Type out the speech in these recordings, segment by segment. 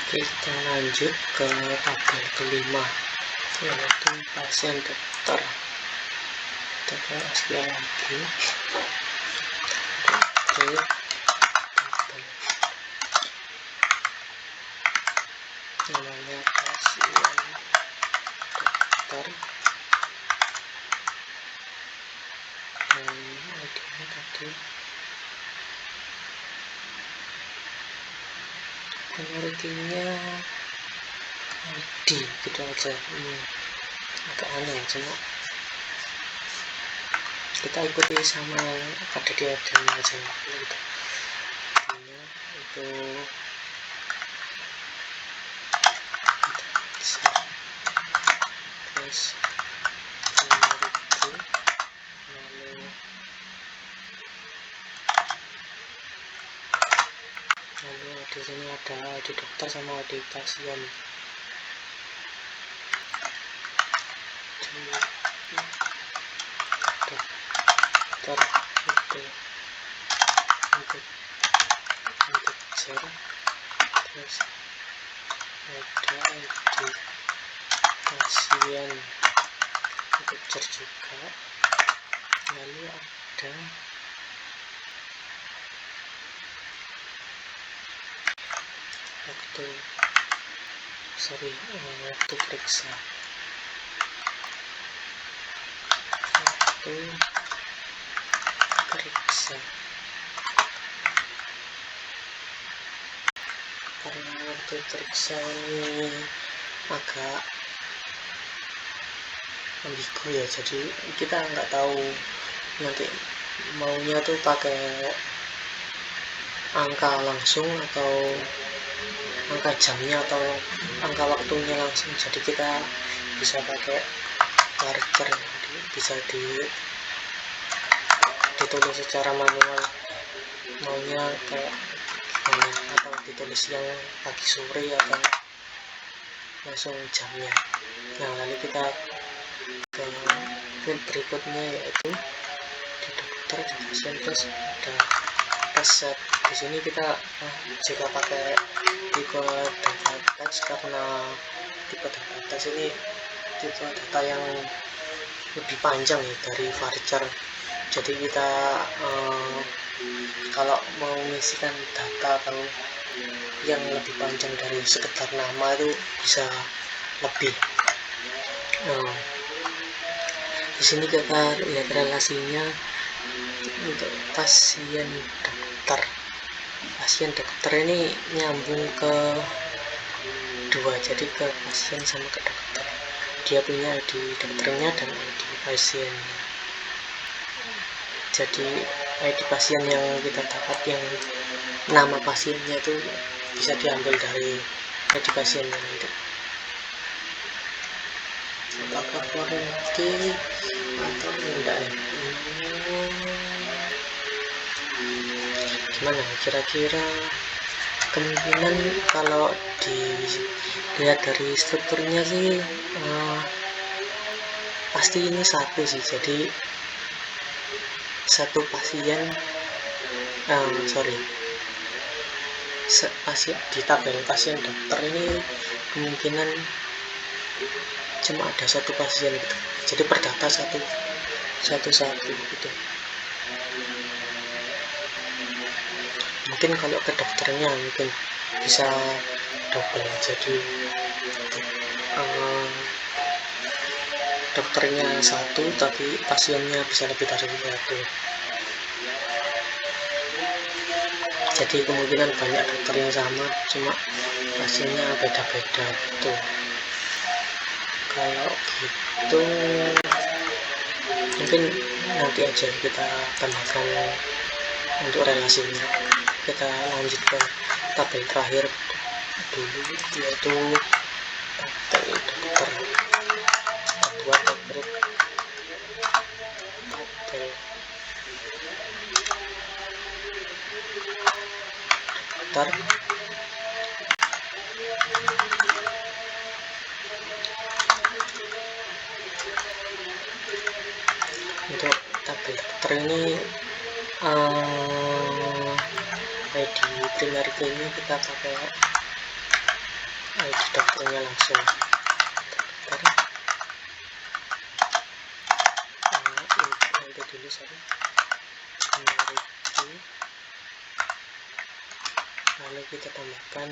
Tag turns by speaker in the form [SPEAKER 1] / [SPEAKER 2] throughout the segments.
[SPEAKER 1] Kita lanjut ke tabel kelima, yaitu pasien dokter. Kita ke asli lagi. Oke, namanya pasien dokter. Dan ID-nya tadi. Pengertiannya ID gitu aja. Agak aneh, cuma kita ikuti sama yang ada di adanya aja gitu. Itu terus lalu di sini ada di dokter sama di pasien. Dokter itu untuk jar, terus ada ID pasien untuk jar juga, lalu ada waktu periksa, karena waktu periksa ini agak ambigu ya, jadi kita nggak tahu nanti maunya tuh pakai angka langsung atau angka jamnya atau angka waktunya langsung. Jadi kita bisa pakai varchar, bisa ditulis secara manual maunya kayak gimana, atau ditulis yang pagi sore atau langsung jamnya. Nah, lalu kita ke berikutnya, yaitu di dokter, di pasien, terus ada resep. Di sini kita jika pakai tipe data teks, karena tipe data teks ini tipe data yang lebih panjang ya dari varchar. Jadi kita kalau mau mengisikan data atau yang lebih panjang dari sekedar nama itu bisa lebih. Di sini kita lihat relasinya untuk pasien dokter. Pasien dokter ini nyambung ke dua, jadi ke pasien sama ke dokter. Dia punya ID dokternya dan ID pasiennya. Jadi ID pasien yang kita dapat, yang nama pasiennya itu bisa diambil dari ID pasiennya nanti. Apakah oke atau enggak ya? Gimana kira-kira kemungkinan kalau dilihat dari strukturnya sih pasti ini satu sih. Jadi satu pasien pasien di tabel pasien dokter ini kemungkinan cuma ada satu pasien gitu. Jadi per data satu gitu. Mungkin kalau ke dokternya mungkin bisa double, jadi dokternya satu tapi pasiennya bisa lebih dari satu. Jadi kemungkinan banyak dokter yang sama, cuma pasiennya beda-beda gitu. Kalau gitu mungkin nanti aja kita tambahkan untuk relasinya. Kita lanjut ke tabel terakhir dulu, yaitu tabel dokter. Buat tabel dokter. Untuk tabel dokter ini ID primary key-nya kita pakai ID dokternya langsung dokter. Nanti dulu sorry, lalu kita tambahkan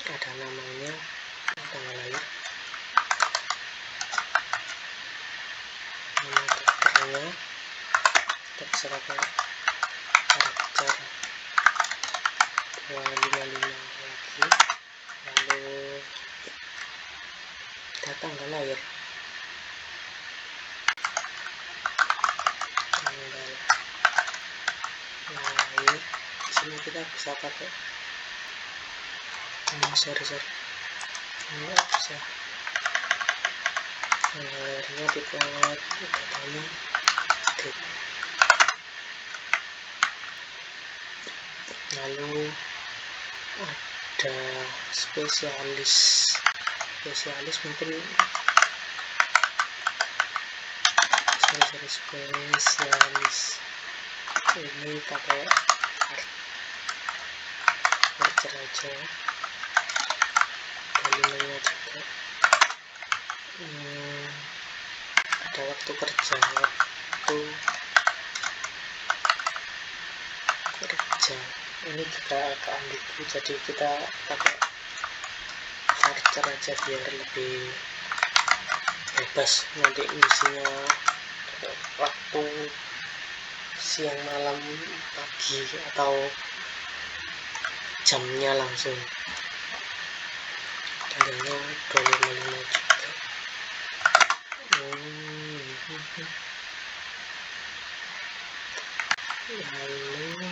[SPEAKER 1] ada namanya, tanggal lahir, nama dokternya, kita bisa pakai karakter 255 lagi, lalu tanggal lahir, di sini kita bisa pakai sorry nggak bisa, tanggal lahirnya dibuat datanya date. Lalu ada spesialis mungkin spesialis ini pakai Archer aja, kalimatnya juga ada waktu kerja ini juga agak ambigu, jadi kita pakai Archer aja biar lebih bebas nanti isinya waktu siang, malam, pagi, atau jamnya langsung. Tanggalnya 255 juga. Lalu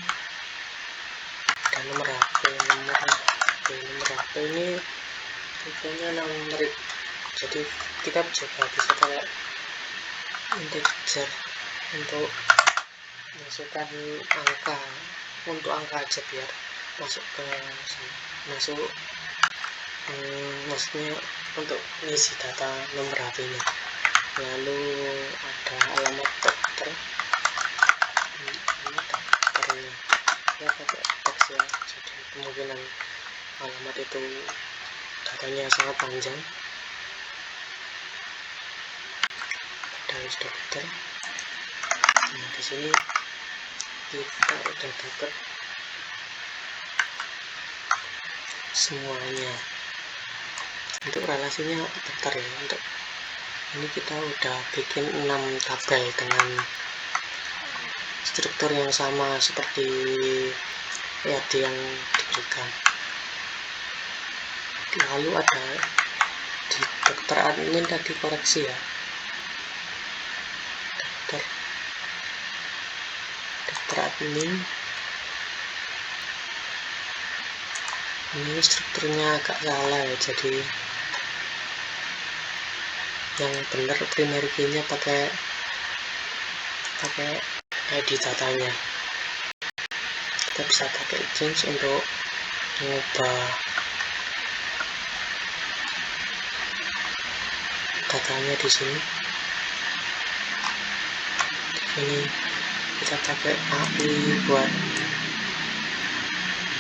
[SPEAKER 1] ada nomor HP ini tipenya numerik, jadi kita juga bisa pakai integer untuk masukkan angka, untuk angka aja biar masuk ke maksudnya untuk ngisi data nomor HP-nya. Lalu ada alamat dokter, ini dokternya ya pakai teks ya, jadi kemungkinan alamat itu datanya sangat panjang. Ada dokter. Nah, di sini kita udah dapat semuanya. Untuk relasinya dokter ya, untuk ini kita udah bikin 6 tabel dengan struktur yang sama seperti yang diberikan. Lalu ada di dokter admin tadi koreksi ya, dokter admin ini strukturnya agak salah ya, jadi yang benar primary key-nya pakai ID datanya. Kita bisa pakai change untuk mengubah datanya di sini. Ini kita pakai AI buat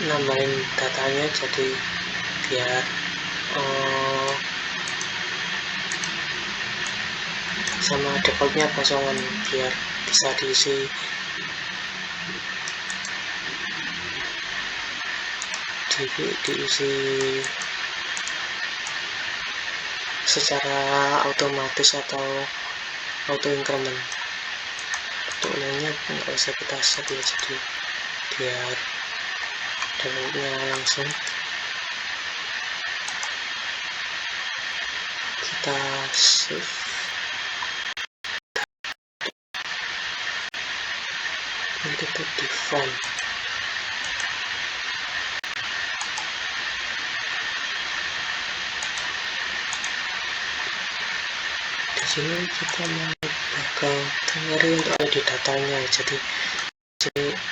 [SPEAKER 1] nambahin datanya, jadi biar sama defaultnya kosongan, biar bisa diisi secara otomatis atau auto increment. Untuk lainnya nggak usah kita set ya, jadi biar defaultnya langsung. Kita save. Nanti kita define. Di sini kita mengubah ke primary untuk ID datanya, jadi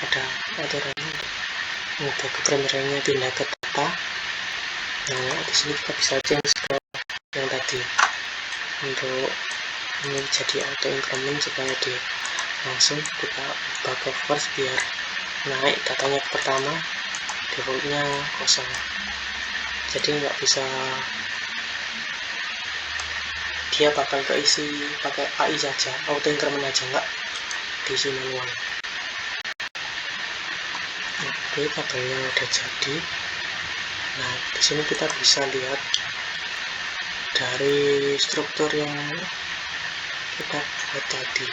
[SPEAKER 1] ada aturannya untuk mengubah ke primary-nya pindah ke data. Nah, di sini kita bisa change ke yang tadi untuk ini jadi auto increment, supaya langsung kita ubah ke first biar naik datanya ke pertama. defaultnya kosong, jadi nggak bisa, dia bakal keisi pakai AI saja, auto increment aja, nggak diisi manual. Oke, tabelnya udah jadi. Nah, di sini kita bisa lihat dari struktur yang kita buat tadi.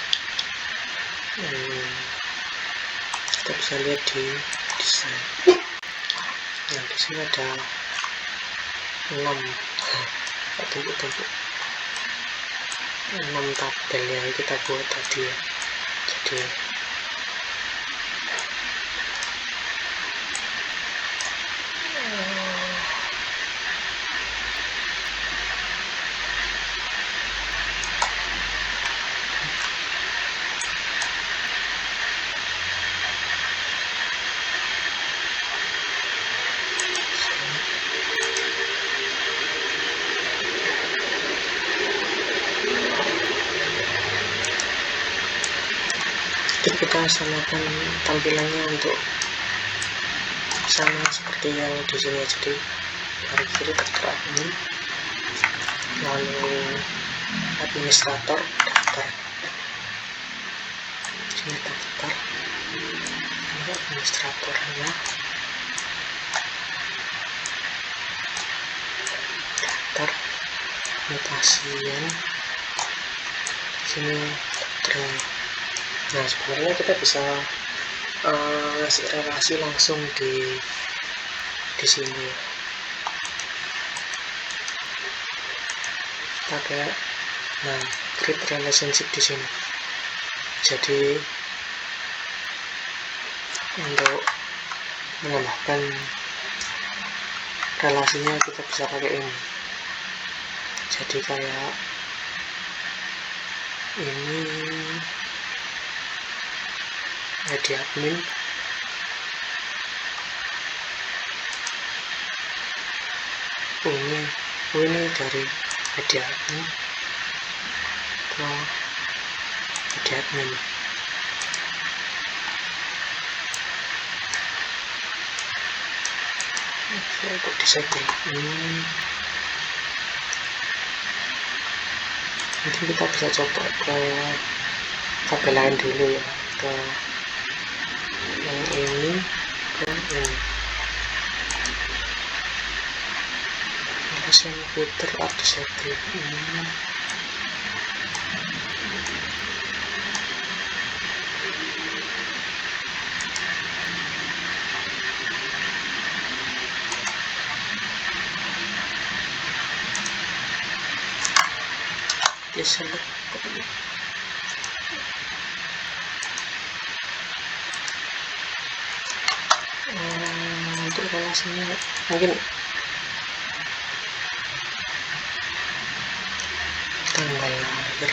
[SPEAKER 1] Kita bisa lihat di desain. Nah, di sini ada 6 tumpuk-tumpuk 6 tabel yang kita buat tadi ya. Jadi kita samakan tampilannya untuk sama seperti yang di sini. Jadi garis kiri daftar admin, lalu administrator daftar, sini daftar, ini administratornya, daftar, ini pasien, sini dokternya. Nah, sebenarnya kita bisa ngasih relasi langsung di sini. Kita kayak, nah, create relationship di sini. Jadi untuk menambahkan relasinya kita bisa pakai ini. Jadi kayak ini ID admin, ini dari ID admin ke ID admin. Oke, untuk disable nanti kita bisa coba ke tabel lain dulu ya, ke yang ini, ke ini. Terus yang filter disable ini. Select untuk relasinya mungkin tanggal lahir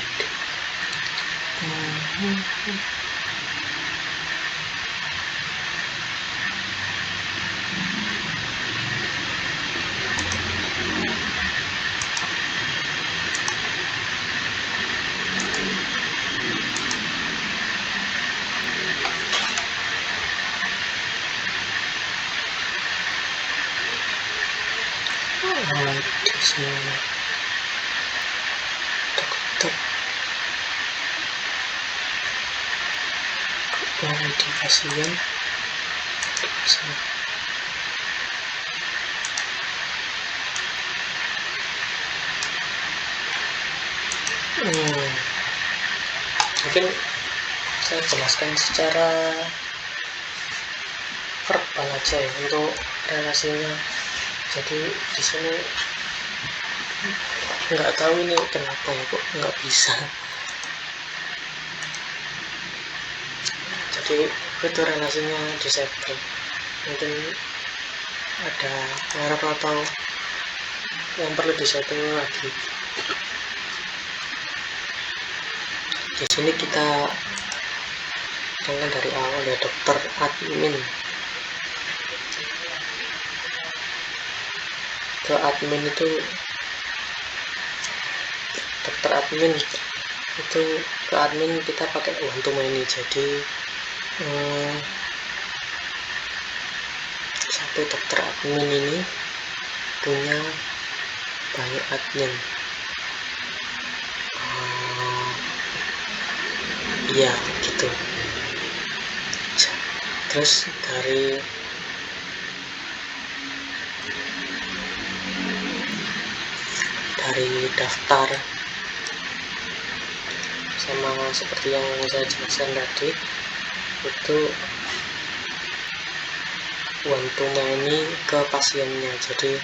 [SPEAKER 1] di sini dokter yang di pasien mungkin saya jelaskan secara verbal aja ya untuk relasinya. Jadi di sini nggak tahu ini kenapa ya kok nggak bisa. Jadi itu relasinya disable, mungkin ada error atau yang perlu disable lagi. Di sini kita mulai dari awal ya, dokter admin. Ke admin itu dokter admin itu ke admin kita pakai one to many. Jadi satu dokter admin ini punya banyak admin. Iya gitu. Terus dari daftar sama seperti yang saya jelaskan tadi, itu one to many ke pasiennya. Jadi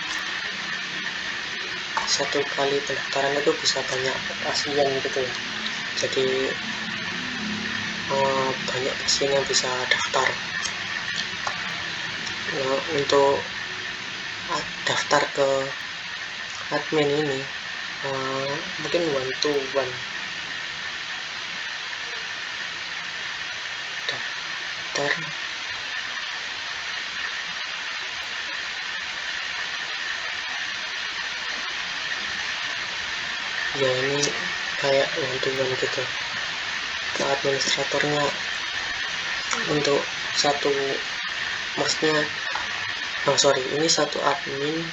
[SPEAKER 1] satu kali pendaftaran itu bisa banyak pasien gitu. Jadi banyak pasien yang bisa daftar. Nah, untuk daftar ke admin ini mungkin one to one. Daftar ya, ini kayak one to one gitu ke administratornya. Untuk satu, maksudnya ini satu admin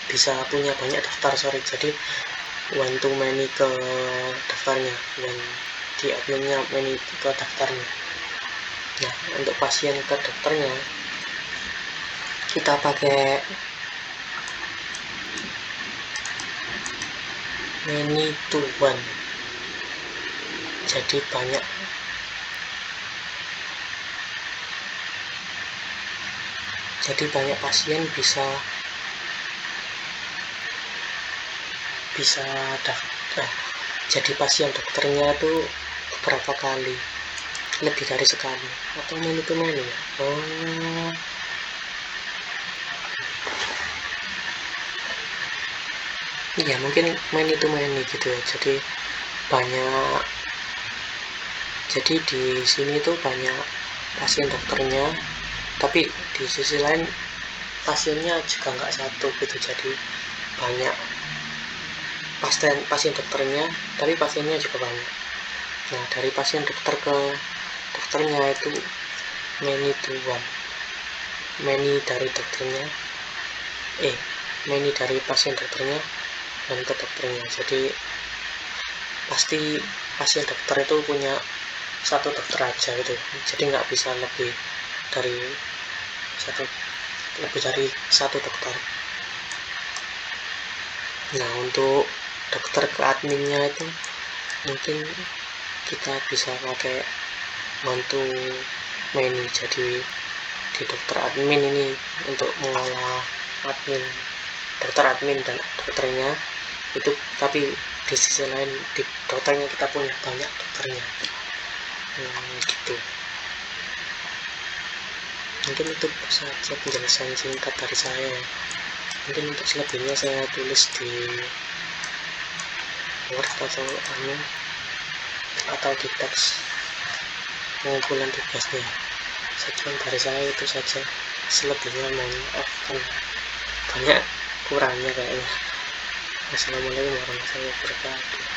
[SPEAKER 1] bisa punya banyak daftar, jadi one to many ke daftarnya, one di adminnya, many ke daftarnya. Nah, untuk pasien ke dokternya kita pakai many to one. Jadi banyak pasien bisa daftar. Jadi pasien dokternya itu beberapa kali, lebih dari sekali, atau many to many ya. Ya mungkin many to many gitu ya. Jadi di sini tuh banyak pasien dokternya, tapi di sisi lain pasiennya juga nggak satu gitu. Jadi banyak pasien dokternya, tapi pasiennya juga banyak. Nah, dari pasien dokter ke dokternya itu many to one. Many dari dokternya, many dari pasien dokternya dan ke dokternya. Jadi pasti pasien dokter itu punya satu dokter aja gitu. Jadi nggak bisa lebih dari satu dokter. Nah, untuk dokter ke adminnya itu mungkin kita bisa pakai one to many. Jadi di dokter admin ini untuk mengolah dokter admin dan dokternya itu, tapi di sisi lain di dokternya kita punya banyak dokternya. Gitu. Mungkin itu saja penjelasan singkat dari saya. Mungkin untuk selebihnya saya tulis di Word atau di teks pengumpulan tugasnya. Sekian dari saya, itu saja. Selebihnya mohon maaf, banyak kurangnya kayaknya. Wassalamualaikum warahmatullahi wabarakatuh.